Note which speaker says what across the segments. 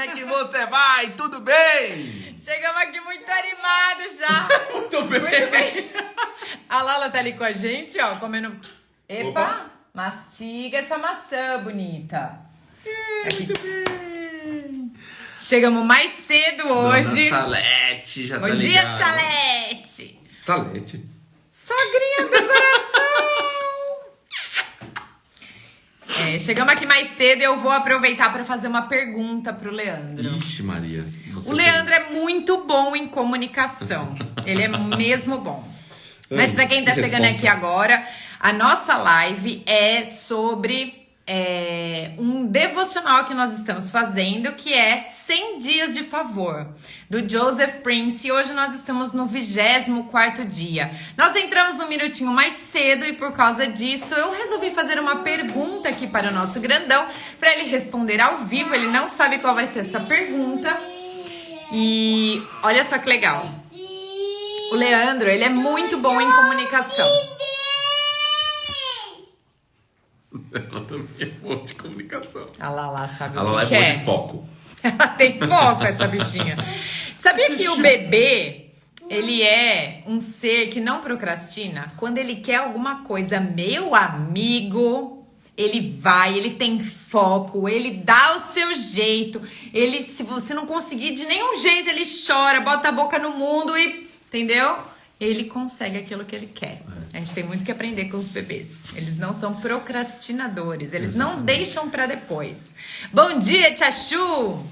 Speaker 1: é que você vai? Tudo bem?
Speaker 2: Chegamos aqui muito animados já.
Speaker 1: Muito bem.
Speaker 2: A Lala tá ali com a gente, ó, comendo... Epa,
Speaker 1: Opa.
Speaker 2: mastiga essa maçã bonita. Aqui.
Speaker 1: Muito bem.
Speaker 2: Chegamos mais cedo hoje.
Speaker 1: Dona Salete, já
Speaker 2: Bom
Speaker 1: tá
Speaker 2: dia,
Speaker 1: ligado.
Speaker 2: Salete.
Speaker 1: Salete.
Speaker 2: Sogrinha do coração. Chegamos aqui mais cedo e eu vou aproveitar para fazer uma pergunta pro Leandro.
Speaker 1: Ixi, Maria.
Speaker 2: O Leandro é muito bom em comunicação. Ele é mesmo bom. Mas para quem tá chegando aqui agora, a nossa live é sobre um devocional que nós estamos fazendo, que é 100 dias de favor, do Joseph Prince. E hoje nós estamos no 24º dia. Nós entramos um minutinho mais cedo e por causa disso eu resolvi fazer uma pergunta aqui para o nosso grandão, para ele responder ao vivo. Ele não sabe qual vai ser essa pergunta. E olha só que legal. O Leandro, ele é muito bom em comunicação.
Speaker 1: Ela também é boa de comunicação.
Speaker 2: A Lala sabe
Speaker 1: A
Speaker 2: o
Speaker 1: Lala
Speaker 2: que
Speaker 1: é boa
Speaker 2: quer.
Speaker 1: de foco.
Speaker 2: Ela tem foco, essa bichinha. Sabia que o bebê, ele é um ser que não procrastina? Quando ele quer alguma coisa, meu amigo, ele vai, ele tem foco, ele dá o seu jeito. Ele, se você não conseguir de nenhum jeito, ele chora, bota a boca no mundo e... Entendeu? Ele consegue aquilo que ele quer. A gente tem muito que aprender com os bebês. Eles não são procrastinadores. Eles não deixam pra depois. Bom dia, Tia Chu!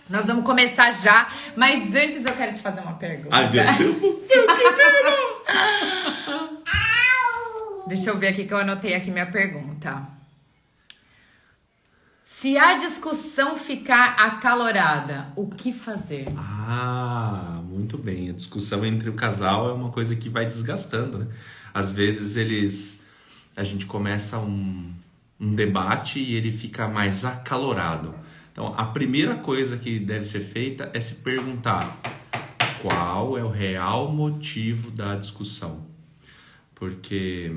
Speaker 2: Nós vamos começar já. Mas antes eu quero te fazer uma pergunta.
Speaker 1: Ai, meu Deus do céu, que medo!
Speaker 2: Deixa eu ver aqui que eu anotei aqui minha pergunta. Se a discussão ficar acalorada, o que fazer?
Speaker 1: Ah, muito bem. A discussão entre o casal é uma coisa que vai desgastando, né? Às vezes a gente começa um debate e ele fica mais acalorado. Então, a primeira coisa que deve ser feita é se perguntar qual é o real motivo da discussão. Porque...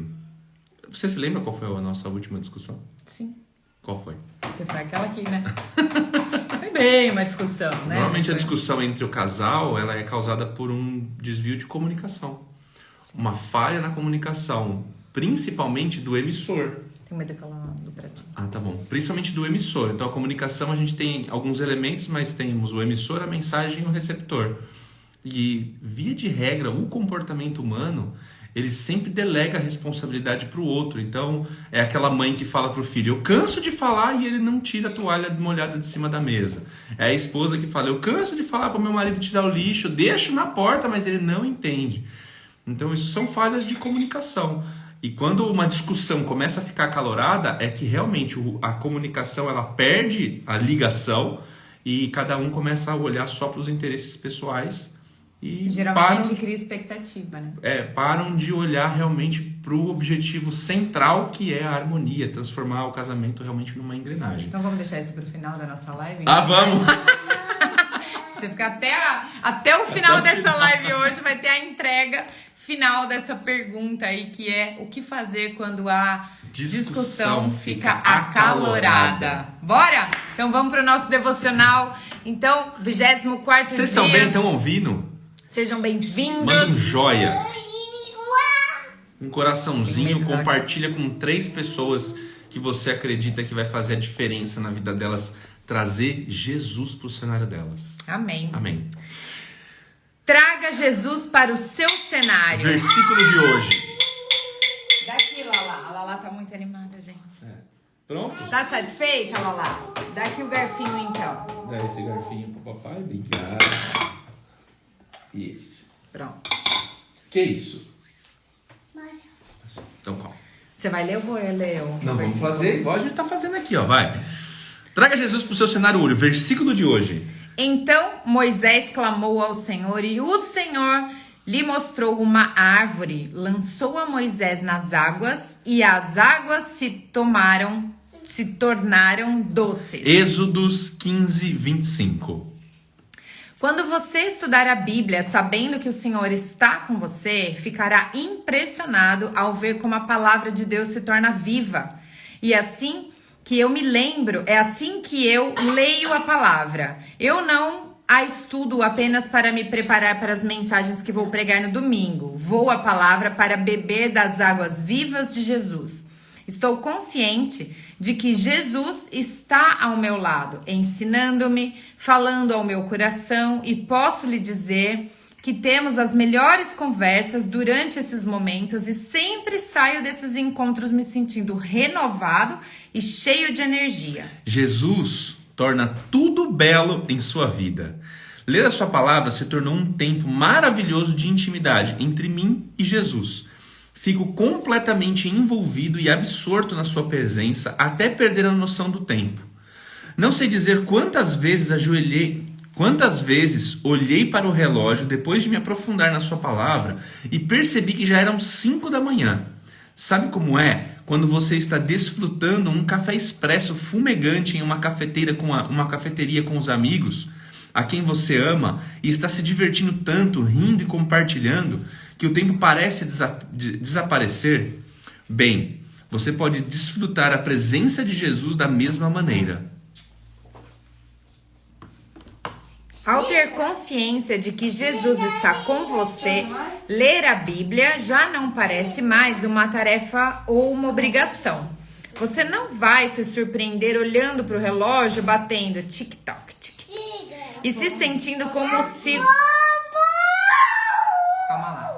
Speaker 1: Você se lembra qual foi a nossa última discussão?
Speaker 2: Sim.
Speaker 1: Qual foi?
Speaker 2: Você foi aquela aqui, né? Foi bem uma discussão, né?
Speaker 1: Normalmente a discussão entre o casal ela é causada por um desvio de comunicação. Uma falha na comunicação, principalmente do emissor.
Speaker 2: Tem medo que ela do pratinho.
Speaker 1: Ah, tá bom. Principalmente do emissor. Então a comunicação a gente tem alguns elementos, mas temos o emissor, a mensagem e o receptor. E via de regra, o comportamento humano, ele sempre delega a responsabilidade para o outro. Então, é aquela mãe que fala para o filho, eu canso de falar e ele não tira a toalha molhada de cima da mesa. É a esposa que fala, eu canso de falar para o meu marido tirar o lixo, deixo na porta, mas ele não entende. Então, isso são falhas de comunicação. E quando uma discussão começa a ficar acalorada, é que realmente a comunicação ela perde a ligação e cada um começa a olhar só para os interesses pessoais. E
Speaker 2: geralmente a gente cria expectativa, né?
Speaker 1: Param de olhar realmente para o objetivo central, que é a harmonia, transformar o casamento realmente numa engrenagem.
Speaker 2: Então vamos deixar isso para o final da nossa live?
Speaker 1: Ah, vamos!
Speaker 2: Você fica até o final dessa live hoje, vai ter a entrega final dessa pergunta aí, que é o que fazer quando a discussão fica acalorada. Bora? Então vamos para o nosso devocional. Então, 24º dia.
Speaker 1: Vocês estão bem? Estão ouvindo?
Speaker 2: Sejam bem-vindos.
Speaker 1: Manda um joia, um coraçãozinho, compartilha com 3 pessoas que você acredita que vai fazer a diferença na vida delas, trazer Jesus para o cenário delas.
Speaker 2: Amém.
Speaker 1: Amém.
Speaker 2: Traga Jesus para o seu cenário.
Speaker 1: Versículo de hoje.
Speaker 2: Daqui, Lala. A Lala tá muito animada, gente.
Speaker 1: Pronto?
Speaker 2: Tá satisfeita, Lala? Dá aqui o garfinho, então.
Speaker 1: Dá esse garfinho pro papai, obrigado. Isso.
Speaker 2: Pronto.
Speaker 1: Que isso? Então, calma.
Speaker 2: Você vai ler ou vou eu ler?
Speaker 1: Não, vamos fazer igual a gente tá fazendo aqui, ó, vai. Traga Jesus pro seu cenário, versículo de hoje.
Speaker 2: Então Moisés clamou ao Senhor e o Senhor lhe mostrou uma árvore, lançou a Moisés nas águas e as águas se tornaram doces.
Speaker 1: Êxodos 15, 25.
Speaker 2: Quando você estudar a Bíblia sabendo que o Senhor está com você, ficará impressionado ao ver como a palavra de Deus se torna viva. E assim, que eu me lembro, é assim que eu leio a palavra. Eu não a estudo apenas para me preparar para as mensagens que vou pregar no domingo. Vou à palavra para beber das águas vivas de Jesus. Estou consciente de que Jesus está ao meu lado, ensinando-me, falando ao meu coração, e posso lhe dizer que temos as melhores conversas durante esses momentos e sempre saio desses encontros me sentindo renovado e cheio de energia.
Speaker 1: Jesus torna tudo belo em sua vida. Ler a sua palavra se tornou um tempo maravilhoso de intimidade entre mim e Jesus. Fico completamente envolvido e absorto na sua presença até perder a noção do tempo. Não sei dizer quantas vezes olhei para o relógio depois de me aprofundar na sua palavra e percebi que já eram 5 da manhã. Sabe como é quando você está desfrutando um café expresso fumegante em uma cafeteria com os amigos, a quem você ama, e está se divertindo tanto, rindo e compartilhando, que o tempo parece desaparecer? Bem, você pode desfrutar a presença de Jesus da mesma maneira.
Speaker 2: Ao ter consciência de que Jesus está com você, ler a Bíblia já não parece mais uma tarefa ou uma obrigação. Você não vai se surpreender olhando para o relógio, batendo tic-toc, tic-toc, e se sentindo como se... Calma lá.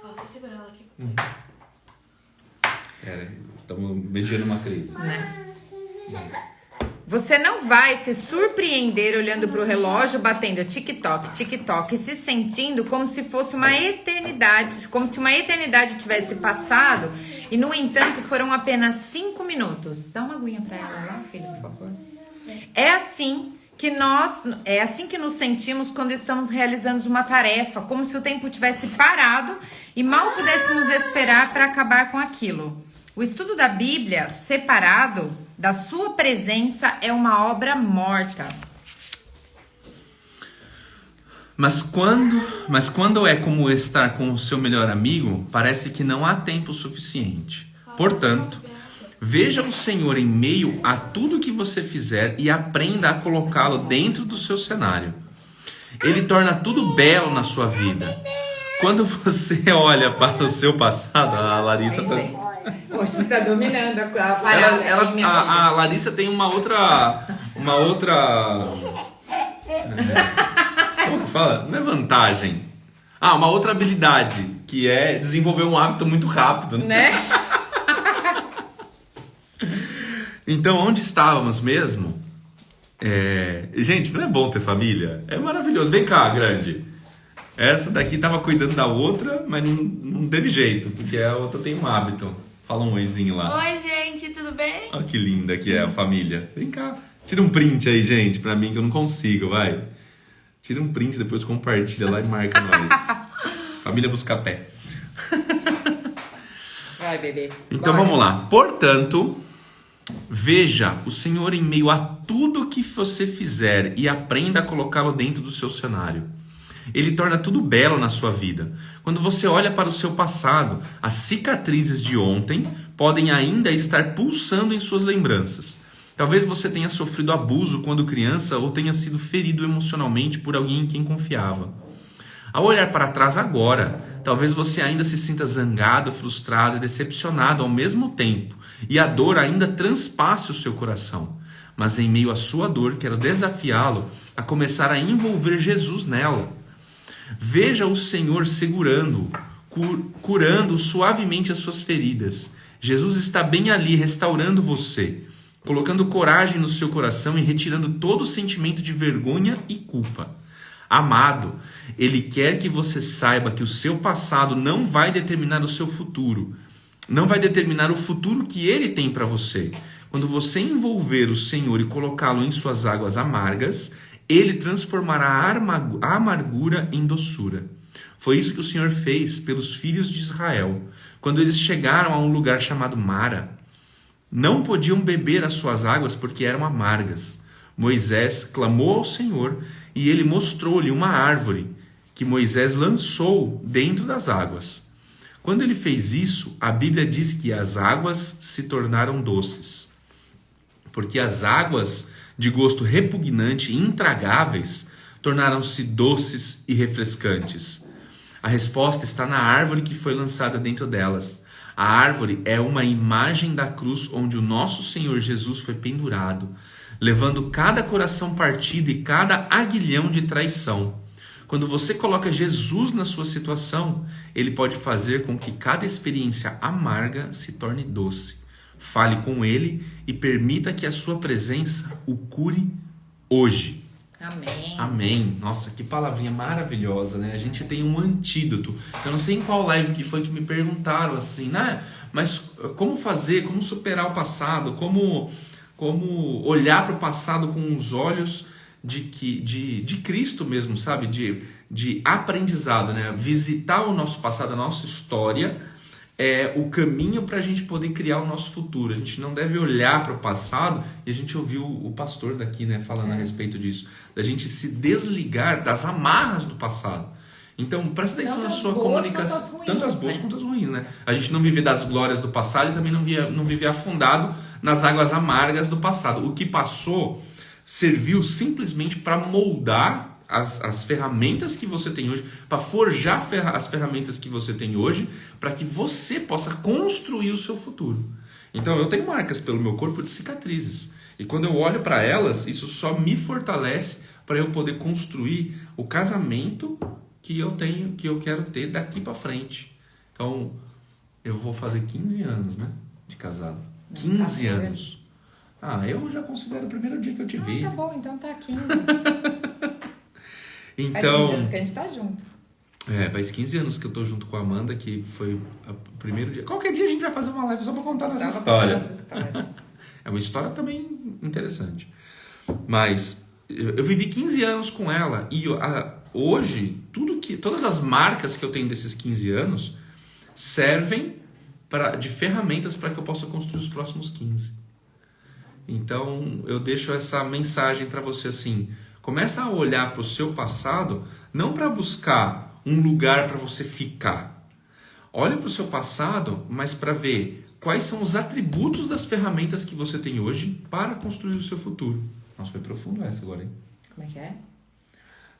Speaker 3: Posso segurar ela aqui?
Speaker 1: Estamos mediando uma crise.
Speaker 2: Né? Você não vai se surpreender olhando para o relógio, batendo tic-toc, tic-toc, e se sentindo como se fosse uma eternidade, como se uma eternidade tivesse passado, e no entanto foram apenas 5 minutos. Dá uma aguinha para ela lá, filho, por favor. É assim que nos sentimos quando estamos realizando uma tarefa, como se o tempo tivesse parado e mal pudéssemos esperar para acabar com aquilo. O estudo da Bíblia, separado da sua presença, é uma obra morta.
Speaker 1: Mas quando é como estar com o seu melhor amigo, parece que não há tempo suficiente. Portanto, veja o Senhor em meio a tudo que você fizer e aprenda a colocá-lo dentro do seu cenário. Ele torna tudo belo na sua vida. Quando você olha para o seu passado, a Larissa...
Speaker 2: Hoje você tá dominando a
Speaker 1: a Larissa tem uma outra como que fala? Não é vantagem. Uma outra habilidade, que é desenvolver um hábito muito rápido, né? Então, onde estávamos mesmo? Gente, não é bom ter família? É maravilhoso. Vem cá, grande. Essa daqui tava cuidando da outra, mas não teve jeito, porque a outra tem um hábito. Fala um oizinho lá.
Speaker 3: Oi, gente, tudo bem?
Speaker 1: Olha que linda que é a família. Vem cá. Tira um print aí, gente, pra mim, que eu não consigo, vai. Tira um print, depois compartilha lá e marca nós. Família Buscapé.
Speaker 2: Vai, bebê.
Speaker 1: Então vamos lá. Portanto, veja o Senhor em meio a tudo que você fizer e aprenda a colocá-lo dentro do seu cenário. Ele torna tudo belo na sua vida. Quando você olha para o seu passado, as cicatrizes de ontem podem ainda estar pulsando em suas lembranças. Talvez você tenha sofrido abuso quando criança ou tenha sido ferido emocionalmente por alguém em quem confiava. Ao olhar para trás agora, talvez você ainda se sinta zangado, frustrado e decepcionado ao mesmo tempo, e a dor ainda transpasse o seu coração. Mas em meio à sua dor, quero desafiá-lo a começar a envolver Jesus nela. Veja o Senhor segurando, curando suavemente as suas feridas. Jesus está bem ali, restaurando você, colocando coragem no seu coração e retirando todo o sentimento de vergonha e culpa. Amado, Ele quer que você saiba que o seu passado não vai determinar o seu futuro. Não vai determinar o futuro que Ele tem para você. Quando você envolver o Senhor e colocá-lo em suas águas amargas, Ele transformará a amargura em doçura. Foi isso que o Senhor fez pelos filhos de Israel, quando eles chegaram a um lugar chamado Mara. Não podiam beber as suas águas porque eram amargas. Moisés clamou ao Senhor e Ele mostrou-lhe uma árvore que Moisés lançou dentro das águas. Quando ele fez isso, a Bíblia diz que as águas se tornaram doces. Porque as águas de gosto repugnante e intragáveis tornaram-se doces e refrescantes. A resposta está na árvore que foi lançada dentro delas. A árvore é uma imagem da cruz onde o nosso Senhor Jesus foi pendurado, levando cada coração partido e cada aguilhão de traição. Quando você coloca Jesus na sua situação, ele pode fazer com que cada experiência amarga se torne doce. Fale com ele e permita que a sua presença o cure hoje.
Speaker 2: Amém.
Speaker 1: Amém. Nossa, que palavrinha maravilhosa, né? A gente tem um antídoto. Eu não sei em qual live que foi que me perguntaram assim, né? Mas como fazer, como superar o passado, como olhar para o passado com os olhos de Cristo mesmo, sabe? De aprendizado, né? Visitar o nosso passado, a nossa história é o caminho para a gente poder criar o nosso futuro. A gente não deve olhar para o passado, e a gente ouviu o pastor daqui, né, falando a respeito disso, da gente se desligar das amarras do passado. Então, presta atenção na sua comunicação, tanto as boas quanto as ruins, né? A gente não vive das glórias do passado e também não vive afundado nas águas amargas do passado. O que passou serviu simplesmente para moldar as ferramentas que você tem hoje, para forjar as ferramentas que você tem hoje, para que você possa construir o seu futuro. Então, eu tenho marcas pelo meu corpo de cicatrizes. E quando eu olho para elas, isso só me fortalece para eu poder construir o casamento que eu tenho, que eu quero ter daqui para frente. Então, eu vou fazer 15 anos, né, de casado. 15 anos. Eu já considero o primeiro dia que eu te vi.
Speaker 2: Tá bom, então tá 15.
Speaker 1: Então,
Speaker 2: faz 15 anos que a gente tá junto.
Speaker 1: Faz 15 anos que eu tô junto com a Amanda, que foi o primeiro dia. Qualquer dia a gente vai fazer uma live só pra contar nossa história. É uma história também interessante. Mas eu vivi 15 anos com ela e hoje, todas as marcas que eu tenho desses 15 anos servem de ferramentas para que eu possa construir os próximos 15. Então, eu deixo essa mensagem para você assim: começa a olhar para o seu passado, não para buscar um lugar para você ficar. Olhe para o seu passado, mas para ver quais são os atributos das ferramentas que você tem hoje para construir o seu futuro. Nossa, foi profundo essa agora, hein?
Speaker 2: Como é que é?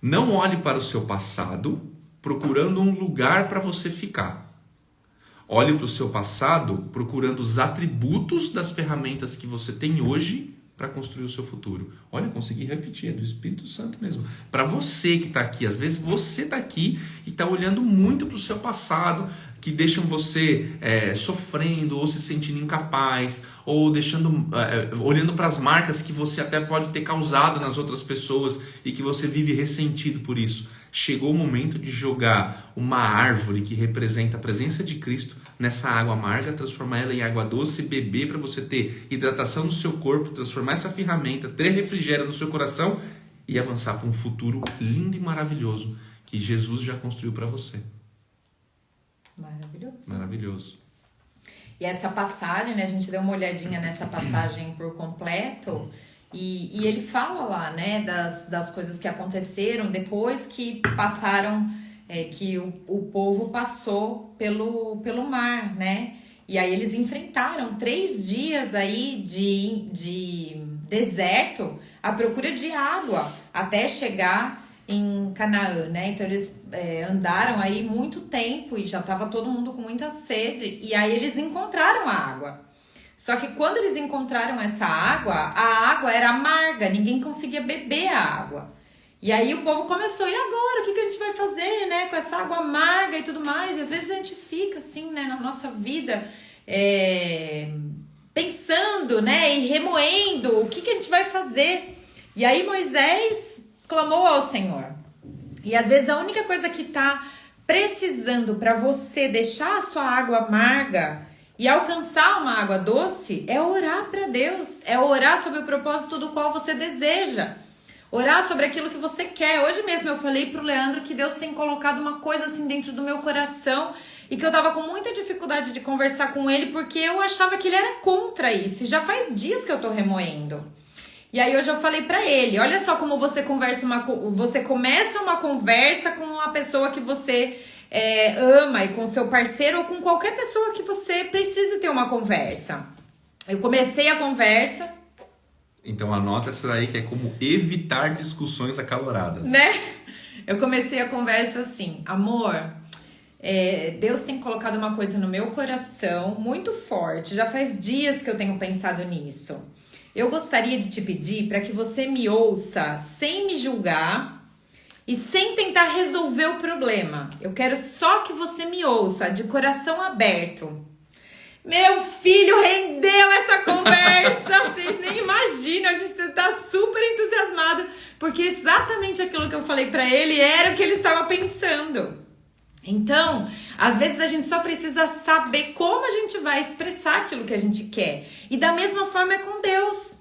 Speaker 1: Não olhe para o seu passado procurando um lugar para você ficar. Olhe para o seu passado procurando os atributos das ferramentas que você tem hoje para construir o seu futuro. Olha, eu consegui repetir, é do Espírito Santo mesmo. Para você que está aqui, às vezes você está aqui e está olhando muito para o seu passado, que deixam você sofrendo ou se sentindo incapaz, ou olhando para as marcas que você até pode ter causado nas outras pessoas e que você vive ressentido por isso. Chegou o momento de jogar uma árvore que representa a presença de Cristo nessa água amarga, transformar ela em água doce, beber para você ter hidratação no seu corpo, transformar essa ferramenta, ter refrigério no seu coração e avançar para um futuro lindo e maravilhoso que Jesus já construiu para você.
Speaker 2: Maravilhoso.
Speaker 1: Maravilhoso.
Speaker 2: E essa passagem, né, a gente deu uma olhadinha nessa passagem por completo. E ele fala lá, né, das coisas que aconteceram depois que passaram, que o povo passou pelo mar, né? E aí eles enfrentaram 3 dias aí de deserto à procura de água até chegar em Canaã, né? Então eles andaram aí muito tempo e já estava todo mundo com muita sede. E aí eles encontraram a água. Só que quando eles encontraram essa água, a água era amarga, ninguém conseguia beber a água. E aí o povo começou, e agora? O que a gente vai fazer, né, com essa água amarga e tudo mais? E às vezes a gente fica assim, né, na nossa vida, pensando, né, e remoendo o que a gente vai fazer. E aí Moisés clamou ao Senhor. E às vezes a única coisa que está precisando para você deixar a sua água amarga e alcançar uma água doce é orar para Deus, é orar sobre o propósito do qual você deseja, orar sobre aquilo que você quer. Hoje mesmo eu falei pro Leandro que Deus tem colocado uma coisa assim dentro do meu coração e que eu tava com muita dificuldade de conversar com ele porque eu achava que ele era contra isso, e já faz dias que eu tô remoendo. E aí hoje eu falei pra ele, olha só como você começa uma conversa com a pessoa que você ama e com seu parceiro ou com qualquer pessoa que você precise ter uma conversa. Eu comecei a conversa.
Speaker 1: Então anota essa daí que é como evitar discussões acaloradas.
Speaker 2: Né? Eu comecei a conversa assim, amor, Deus tem colocado uma coisa no meu coração muito forte. Já faz dias que eu tenho pensado nisso. Eu gostaria de te pedir para que você me ouça sem me julgar e sem tentar resolver o problema. Eu quero só que você me ouça de coração aberto. Meu filho, rendeu essa conversa, vocês nem imaginam, a gente tá super entusiasmado, porque exatamente aquilo que eu falei pra ele era o que ele estava pensando. Então, às vezes a gente só precisa saber como a gente vai expressar aquilo que a gente quer. E da mesma forma é com Deus.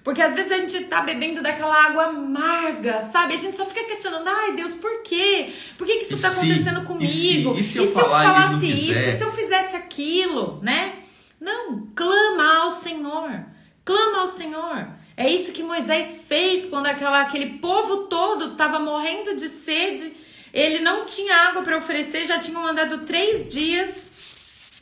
Speaker 2: Porque às vezes a gente tá bebendo daquela água amarga, sabe? A gente só fica questionando, ai Deus, por quê? Por que isso tá acontecendo comigo?
Speaker 1: E se eu falasse isso?
Speaker 2: E se eu fizesse aquilo, né? Não, clama ao Senhor. Clama ao Senhor. É isso que Moisés fez quando aquele povo todo estava morrendo de sede. Ele não tinha água para oferecer, já tinham andado 3 dias.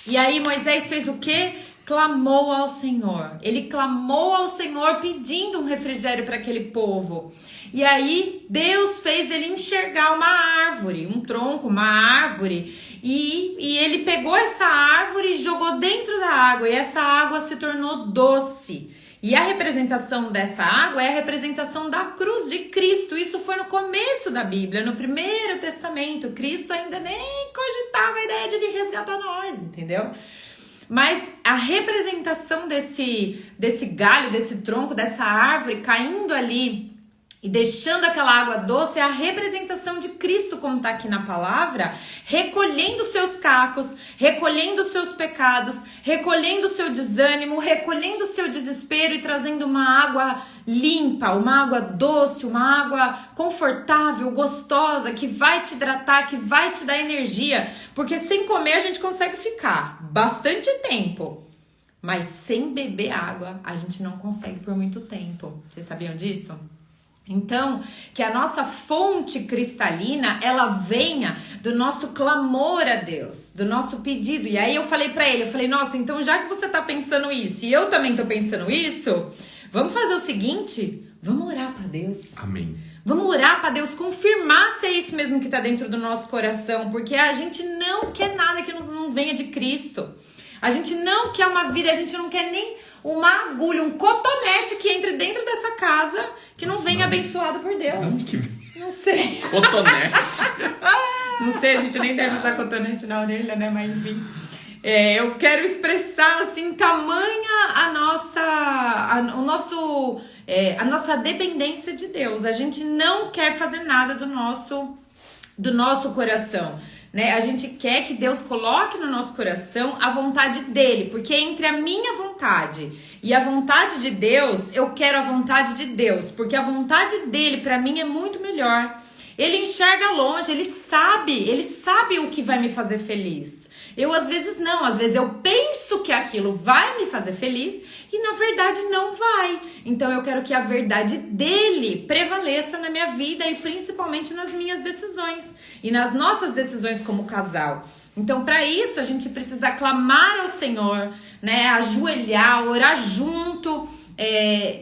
Speaker 2: E aí Moisés fez o quê? Clamou ao Senhor. Ele clamou ao Senhor pedindo um refrigério para aquele povo. E aí Deus fez ele enxergar uma árvore, um tronco, uma árvore. E ele pegou essa árvore e jogou dentro da água. E essa água se tornou doce. E a representação dessa água é a representação da cruz de Cristo. Isso foi no começo da Bíblia, no Primeiro Testamento. Cristo ainda nem cogitava a ideia de vir resgatar nós, entendeu? Mas a representação desse galho, desse tronco, dessa árvore caindo ali e deixando aquela água doce é a representação de Cristo, como está aqui na palavra, recolhendo seus cacos, recolhendo seus pecados, recolhendo seu desânimo, recolhendo seu desespero e trazendo uma água limpa, uma água doce, uma água confortável, gostosa, que vai te hidratar, que vai te dar energia, porque sem comer a gente consegue ficar bastante tempo, mas sem beber água a gente não consegue por muito tempo. Vocês sabiam disso? Então, que a nossa fonte cristalina, ela venha do nosso clamor a Deus, do nosso pedido. E aí eu falei pra ele, nossa, então já que você tá pensando isso e eu também tô pensando isso, vamos fazer o seguinte, vamos orar pra Deus.
Speaker 1: Amém.
Speaker 2: Vamos orar pra Deus confirmar se é isso mesmo que tá dentro do nosso coração, porque a gente não quer nada que não venha de Cristo. A gente não quer uma vida, a gente não quer nem uma agulha, um cotonete que entre dentro dessa casa que não venha abençoado por Deus. Não sei.
Speaker 1: Cotonete.
Speaker 2: Não sei, a gente nem deve usar cotonete na orelha, né? Mas enfim. Eu quero expressar assim, tamanha a nossa dependência de Deus. A gente não quer fazer nada do nosso coração. Né? A gente quer que Deus coloque no nosso coração a vontade dele, porque entre a minha vontade e a vontade de Deus, eu quero a vontade de Deus, porque a vontade dele para mim é muito melhor. Ele enxerga longe, ele sabe o que vai me fazer feliz. Eu às vezes não, às vezes eu penso que aquilo vai me fazer feliz e na verdade não vai. Então eu quero que a verdade dele prevaleça na minha vida e principalmente nas minhas decisões e nas nossas decisões como casal. Então para isso a gente precisa clamar ao Senhor, né? Ajoelhar, orar junto,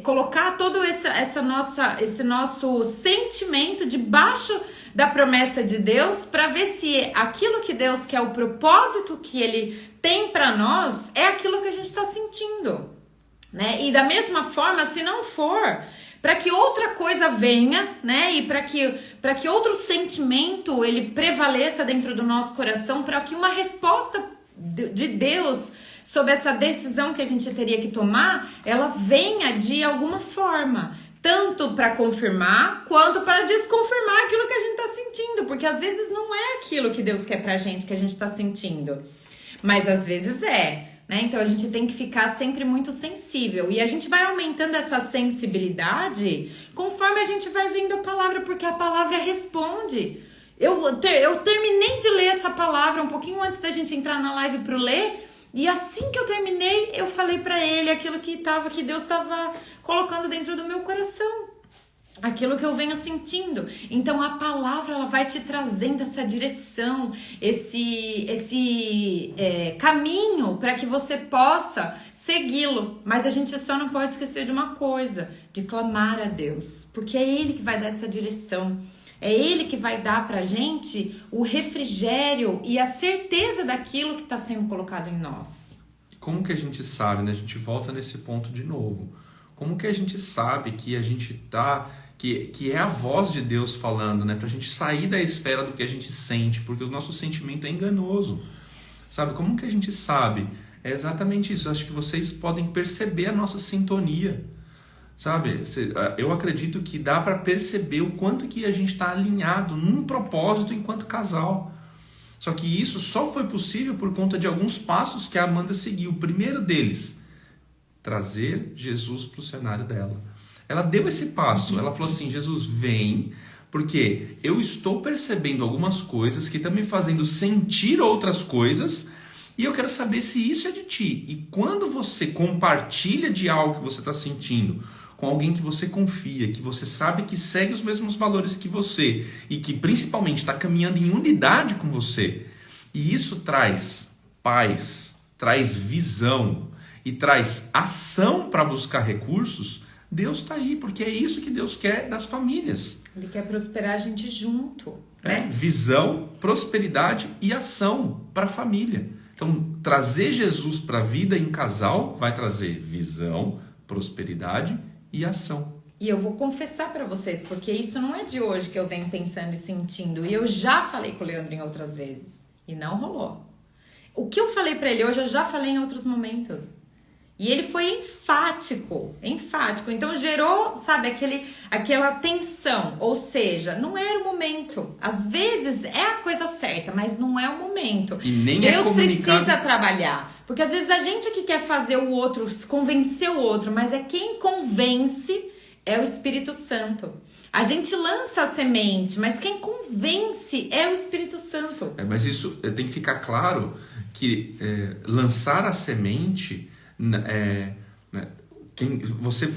Speaker 2: colocar todo esse nosso sentimento debaixo da promessa de Deus para ver se aquilo que Deus quer, o propósito que ele tem para nós é aquilo que a gente está sentindo, né? E da mesma forma, se não for, para que outra coisa venha, né? E para que outro sentimento ele prevaleça dentro do nosso coração, para que uma resposta de Deus sobre essa decisão que a gente teria que tomar, ela venha de alguma forma. Tanto para confirmar, quanto para desconfirmar aquilo que a gente está sentindo. Porque às vezes não é aquilo que Deus quer pra gente, que a gente está sentindo. Mas às vezes é, né? Então a gente tem que ficar sempre muito sensível. E a gente vai aumentando essa sensibilidade conforme a gente vai vendo a palavra, porque a palavra responde. Eu terminei de ler essa palavra um pouquinho antes da gente entrar na live para ler. E assim que eu terminei, eu falei pra ele aquilo que Deus estava colocando dentro do meu coração. aquilo que eu venho sentindo. Então a palavra ela vai te trazendo essa direção, esse caminho para que você possa segui-lo. Mas a gente só não pode esquecer de uma coisa, de clamar a Deus, porque é Ele que vai dar essa direção. É Ele que vai dar pra gente o refrigério e a certeza daquilo que está sendo colocado em nós.
Speaker 1: Como que a gente sabe, né? A gente volta nesse ponto de novo. Como que a gente sabe que a gente tá... Que é a voz de Deus falando, né? Pra gente sair da esfera do que a gente sente, porque o nosso sentimento é enganoso. Sabe? Como que a gente sabe? É exatamente isso. Eu acho que vocês podem perceber a nossa sintonia. Sabe? Eu acredito que dá para perceber o quanto que a gente está alinhado num propósito enquanto casal. Só que isso só foi possível por conta de alguns passos que a Amanda seguiu. O primeiro deles, trazer Jesus para o cenário dela. Ela deu esse passo. Ela falou assim, Jesus, vem, porque eu estou percebendo algumas coisas que estão me fazendo sentir outras coisas e eu quero saber se isso é de ti. E quando você compartilha de algo que você está sentindo com alguém que você confia, que você sabe que segue os mesmos valores que você e que principalmente está caminhando em unidade com você, e isso traz paz, traz visão e traz ação para buscar recursos, Deus está aí, porque é isso que Deus quer das famílias.
Speaker 2: Ele quer prosperar a gente junto, né?
Speaker 1: Visão, prosperidade e ação para a família. Então, trazer Jesus para a vida em casal vai trazer visão, prosperidade e ação.
Speaker 2: E eu vou confessar para vocês, porque isso não é de hoje que eu venho pensando e sentindo. E eu já falei com o Leandro em outras vezes. E não rolou. O que eu falei para ele hoje, eu já falei em outros momentos. E ele foi enfático. Então gerou, sabe, aquela tensão. Ou seja, não era o momento. Às vezes é a coisa certa, mas não é o momento.
Speaker 1: E nem
Speaker 2: Deus
Speaker 1: é comunicado...
Speaker 2: precisa trabalhar. Porque às vezes a gente é que quer fazer o outro, convencer o outro, mas é quem convence é o Espírito Santo. A gente lança a semente, mas quem convence é o Espírito Santo.
Speaker 1: Mas isso tem que ficar claro que lançar a semente...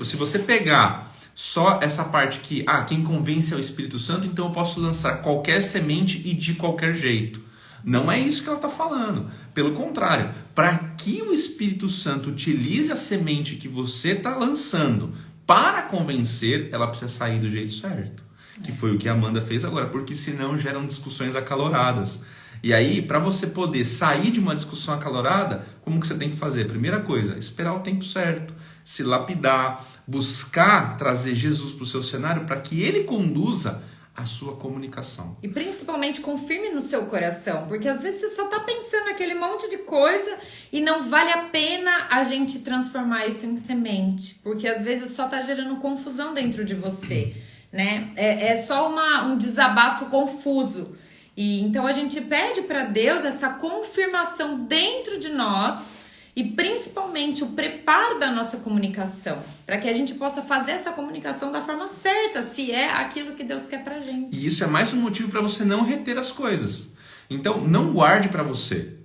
Speaker 1: se você pegar só essa parte que quem convence é o Espírito Santo, então eu posso lançar qualquer semente e de qualquer jeito. Não é isso que ela está falando. Pelo contrário, para que o Espírito Santo utilize a semente que você está lançando para convencer, ela precisa sair do jeito certo. Que foi o que a Amanda fez agora, porque senão geram discussões acaloradas. E aí, para você poder sair de uma discussão acalorada, como que você tem que fazer? Primeira coisa, esperar o tempo certo, se lapidar, buscar trazer Jesus para o seu cenário para que ele conduza a sua comunicação.
Speaker 2: E principalmente confirme no seu coração, porque às vezes você só está pensando aquele monte de coisa e não vale a pena a gente transformar isso em semente, porque às vezes só está gerando confusão dentro de você, né? É só um desabafo confuso. E então a gente pede para Deus essa confirmação dentro de nós e principalmente o preparo da nossa comunicação, para que a gente possa fazer essa comunicação da forma certa, se é aquilo que Deus quer pra gente.
Speaker 1: E isso é mais um motivo para você não reter as coisas. Então, não guarde para você.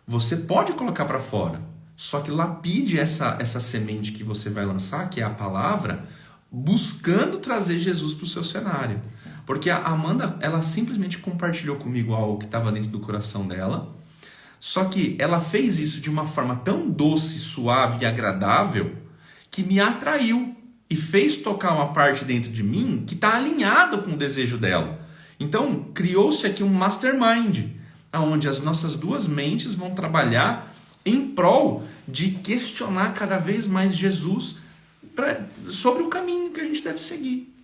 Speaker 1: Você pode colocar para fora, só que lapide essa semente que você vai lançar, que é a palavra, buscando trazer Jesus para o seu cenário. Porque a Amanda, ela simplesmente compartilhou comigo algo que estava dentro do coração dela, só que ela fez isso de uma forma tão doce, suave e agradável que me atraiu e fez tocar uma parte dentro de mim que está alinhado com o desejo dela. Então, criou-se aqui um mastermind, onde as nossas duas mentes vão trabalhar em prol de questionar cada vez mais Jesus sobre o caminho que a gente deve seguir.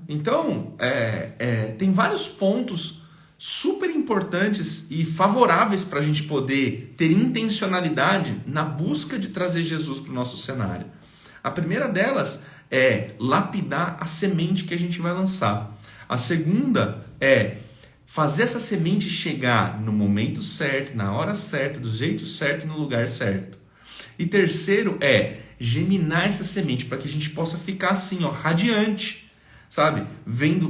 Speaker 1: Então, tem vários pontos super importantes e favoráveis para a gente poder ter intencionalidade na busca de trazer Jesus para o nosso cenário. A primeira delas é lapidar a semente que a gente vai lançar. A segunda é fazer essa semente chegar no momento certo, na hora certa, do jeito certo e no lugar certo. E terceiro é geminar essa semente para que a gente possa ficar assim, radiante, sabe?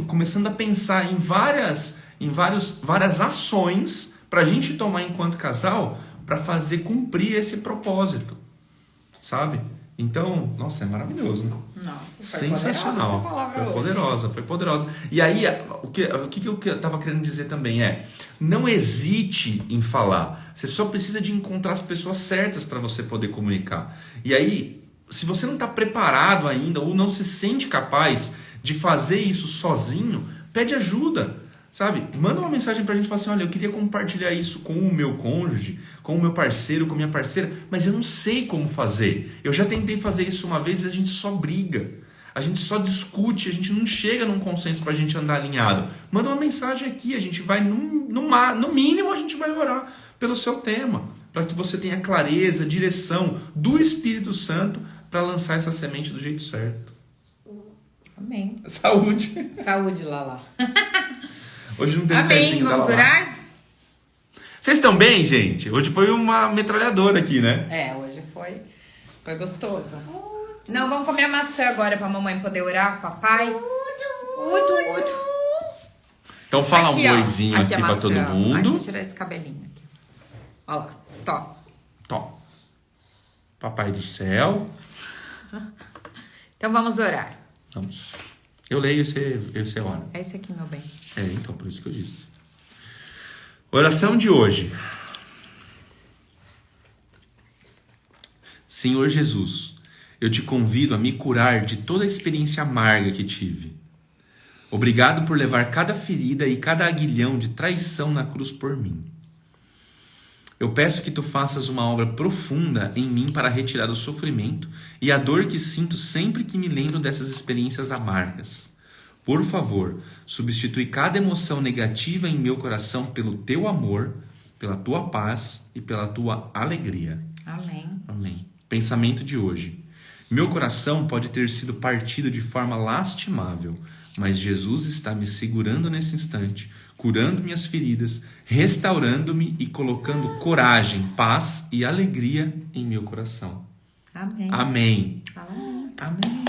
Speaker 1: Começando a pensar em várias ações para a gente tomar enquanto casal para fazer cumprir esse propósito, sabe? Então, nossa, é maravilhoso, né?
Speaker 2: Nossa, foi
Speaker 1: Sensacional.
Speaker 2: poderosa essa palavra
Speaker 1: Foi
Speaker 2: hoje.
Speaker 1: poderosa, foi poderosa. E aí, o que eu estava querendo dizer também é, não hesite em falar. Você só precisa de encontrar as pessoas certas para você poder comunicar. E aí, se você não está preparado ainda ou não se sente capaz de fazer isso sozinho, pede ajuda. Sabe? Manda uma mensagem pra gente e fala assim, olha, eu queria compartilhar isso com o meu cônjuge, com o meu parceiro, com a minha parceira, mas eu não sei como fazer. Eu já tentei fazer isso uma vez e a gente só briga. A gente só discute, a gente não chega num consenso pra gente andar alinhado. Manda uma mensagem aqui, a gente vai, no mínimo, a gente vai orar pelo seu tema, para que você tenha clareza, direção do Espírito Santo para lançar essa semente do jeito certo.
Speaker 2: Amém.
Speaker 1: Saúde.
Speaker 2: Saúde, Lala.
Speaker 1: Hoje não tem
Speaker 2: Amém,
Speaker 1: pezinho da
Speaker 2: vamos
Speaker 1: Lala.
Speaker 2: orar?
Speaker 1: Vocês estão bem, gente? Hoje foi uma metralhadora aqui, né?
Speaker 2: Hoje foi gostoso. Não, vamos comer a maçã agora pra mamãe poder orar, papai.
Speaker 1: Então fala
Speaker 2: Aqui,
Speaker 1: um
Speaker 2: ó,
Speaker 1: oizinho aqui
Speaker 2: a
Speaker 1: pra
Speaker 2: maçã.
Speaker 1: todo
Speaker 2: Ai, deixa
Speaker 1: mundo.
Speaker 2: eu tirar esse cabelinho aqui. Olha lá, tó.
Speaker 1: Tó. Papai do céu.
Speaker 2: Então vamos orar.
Speaker 1: Vamos. Eu leio e você ora.
Speaker 2: É esse aqui, meu bem.
Speaker 1: Então, por isso que eu disse. Oração de hoje. Senhor Jesus, eu te convido a me curar de toda a experiência amarga que tive. Obrigado por levar cada ferida e cada aguilhão de traição na cruz por mim. Eu peço que tu faças uma obra profunda em mim para retirar o sofrimento e a dor que sinto sempre que me lembro dessas experiências amargas. Por favor, substitui cada emoção negativa em meu coração pelo teu amor, pela tua paz e pela tua alegria.
Speaker 2: Amém.
Speaker 1: Amém. Pensamento de hoje. Meu coração pode ter sido partido de forma lastimável, mas Jesus está me segurando nesse instante, curando minhas feridas, restaurando-me e colocando coragem, paz e alegria em meu coração.
Speaker 2: Amém.
Speaker 1: Amém.
Speaker 2: Amém.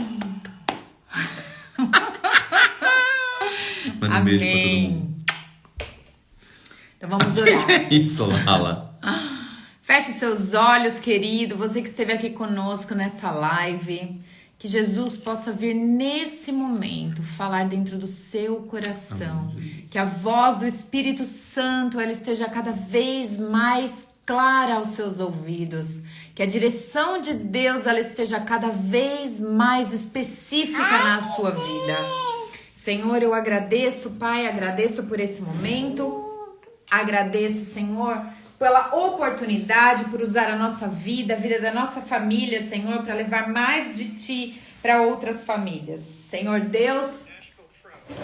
Speaker 1: Manda um beijo pra todo mundo.
Speaker 2: Então vamos orar.
Speaker 1: Que é isso, Lala?
Speaker 2: Feche seus olhos, querido. Você que esteve aqui conosco nessa live. Que Jesus possa vir nesse momento falar dentro do seu coração.
Speaker 1: Amém,
Speaker 2: que a voz do Espírito Santo ela esteja cada vez mais clara aos seus ouvidos. Que a direção de Deus ela esteja cada vez mais específica na sua vida. Senhor, eu agradeço, Pai, agradeço por esse momento. Agradeço, Senhor, pela oportunidade, por usar a nossa vida, a vida da nossa família, Senhor, para levar mais de Ti para outras famílias. Senhor Deus,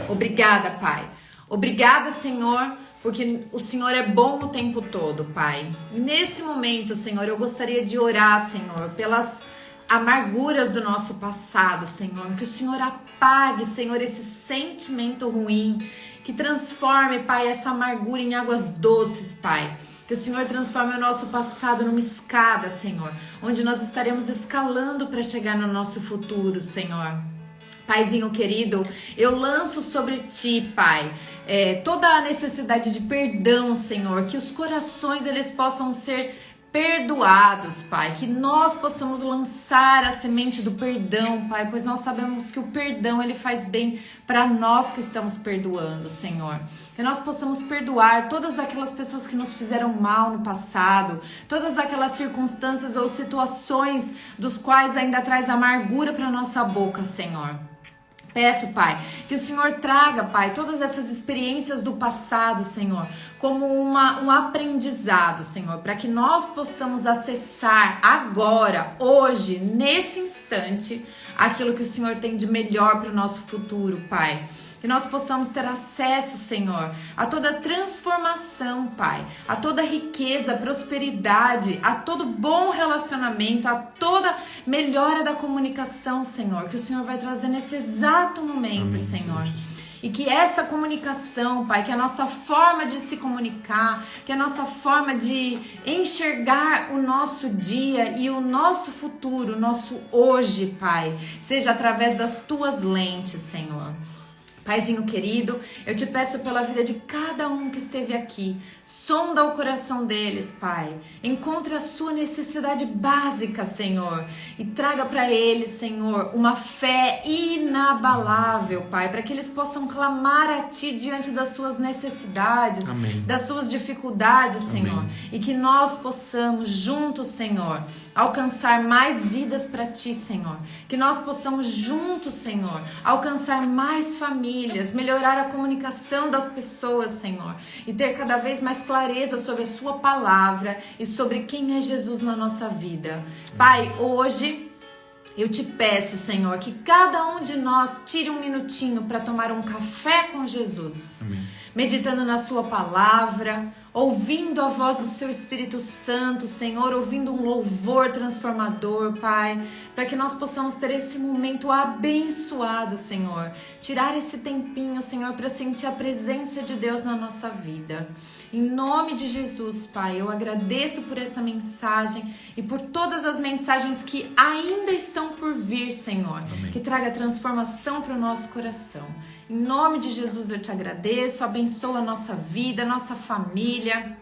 Speaker 2: obrigada, Pai. Obrigada, Senhor, porque o Senhor é bom o tempo todo, Pai. Nesse momento, Senhor, eu gostaria de orar, Senhor, pelas amarguras do nosso passado, Senhor. Que o Senhor apague, Senhor, esse sentimento ruim. Que transforme, Pai, essa amargura em águas doces, Pai. Que o Senhor transforme o nosso passado numa escada, Senhor, onde nós estaremos escalando para chegar no nosso futuro, Senhor. Paizinho querido, eu lanço sobre Ti, Pai, toda a necessidade de perdão, Senhor, que os corações eles possam ser perdoados, Pai, que nós possamos lançar a semente do perdão, Pai, pois nós sabemos que o perdão ele faz bem para nós que estamos perdoando, Senhor. Que nós possamos perdoar todas aquelas pessoas que nos fizeram mal no passado, todas aquelas circunstâncias ou situações dos quais ainda traz amargura para nossa boca, Senhor. Peço, Pai, que o Senhor traga, Pai, todas essas experiências do passado, Senhor, como um aprendizado, Senhor, para que nós possamos acessar agora, hoje, nesse instante, aquilo que o Senhor tem de melhor para o nosso futuro, Pai. Que nós possamos ter acesso, Senhor, a toda transformação, Pai, a toda riqueza, prosperidade, a todo bom relacionamento, a toda melhora da comunicação, Senhor, que o Senhor vai trazer nesse exato momento,
Speaker 1: Amém,
Speaker 2: Senhor.
Speaker 1: Jesus.
Speaker 2: E que essa comunicação, Pai, que a nossa forma de se comunicar, que a nossa forma de enxergar o nosso dia e o nosso futuro, o nosso hoje, Pai, seja através das Tuas lentes, Senhor. Paizinho querido, eu te peço pela vida de cada um que esteve aqui. Sonda o coração deles, Pai. Encontre a sua necessidade básica, Senhor. E traga para eles, Senhor, uma fé inabalável, Pai. Para que eles possam clamar a Ti diante das suas necessidades,
Speaker 1: Amém.
Speaker 2: das suas dificuldades, Senhor.
Speaker 1: Amém.
Speaker 2: E que nós possamos juntos, Senhor, alcançar mais vidas para Ti, Senhor. Que nós possamos juntos, Senhor, alcançar mais famílias, melhorar a comunicação das pessoas, Senhor, e ter cada vez mais clareza sobre a Sua palavra e sobre quem é Jesus na nossa vida. Pai, hoje eu te peço, Senhor, que cada um de nós tire um minutinho para tomar um café com Jesus.
Speaker 1: Amém.
Speaker 2: Meditando na sua palavra, ouvindo a voz do seu Espírito Santo, Senhor, ouvindo um louvor transformador, Pai, para que nós possamos ter esse momento abençoado, Senhor. Tirar esse tempinho, Senhor, para sentir a presença de Deus na nossa vida. Em nome de Jesus, Pai, eu agradeço por essa mensagem e por todas as mensagens que ainda estão por vir, Senhor.
Speaker 1: Amém.
Speaker 2: Que traga transformação para o nosso coração. Em nome de Jesus eu te agradeço, abençoa a nossa vida, a nossa família.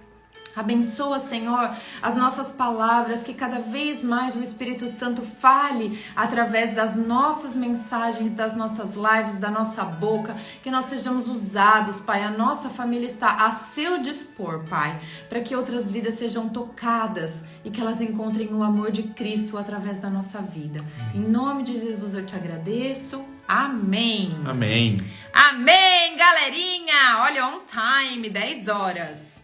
Speaker 2: Abençoa, Senhor, as nossas palavras, que cada vez mais o Espírito Santo fale através das nossas mensagens, das nossas lives, da nossa boca, que nós sejamos usados, Pai. A nossa família está a seu dispor, Pai, para que outras vidas sejam tocadas e que elas encontrem o amor de Cristo através da nossa vida. Em nome de Jesus eu te agradeço. Amém.
Speaker 1: Amém.
Speaker 2: Amém, galerinha. Olha, on time, 10 horas.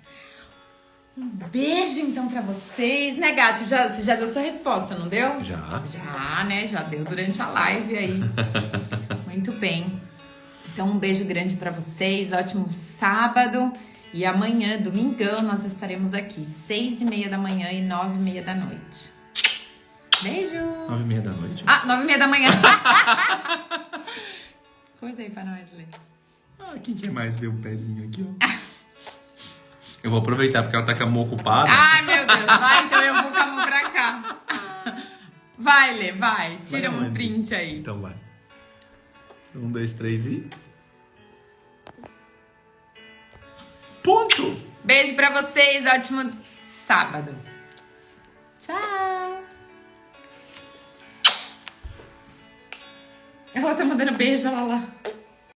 Speaker 2: Um beijo, então, pra vocês, né, gato? Você já deu sua resposta, não deu?
Speaker 1: Já.
Speaker 2: Já, né? Já deu durante a live aí. Muito bem. Então, um beijo grande pra vocês. Ótimo sábado. E amanhã, domingão, nós estaremos aqui. 6h30 da manhã e 9h30 da noite. Beijo.
Speaker 1: 9h30 da noite?
Speaker 2: Ah, 9h30 da manhã. Coisa aí pra nós, Lê.
Speaker 1: Ah, quem quer mais ver o pezinho aqui, ó? Eu vou aproveitar porque ela tá com a mão ocupada.
Speaker 2: Ai, meu Deus. Vai, então eu vou com a mão pra cá. Vai, Lê, vai. Tira
Speaker 1: Vai
Speaker 2: um
Speaker 1: onde?
Speaker 2: print aí.
Speaker 1: Então vai. 1, 2, 3 e... Ponto!
Speaker 2: Beijo pra vocês. Ótimo sábado. Tchau. Ela tá mandando beijo, olha lá.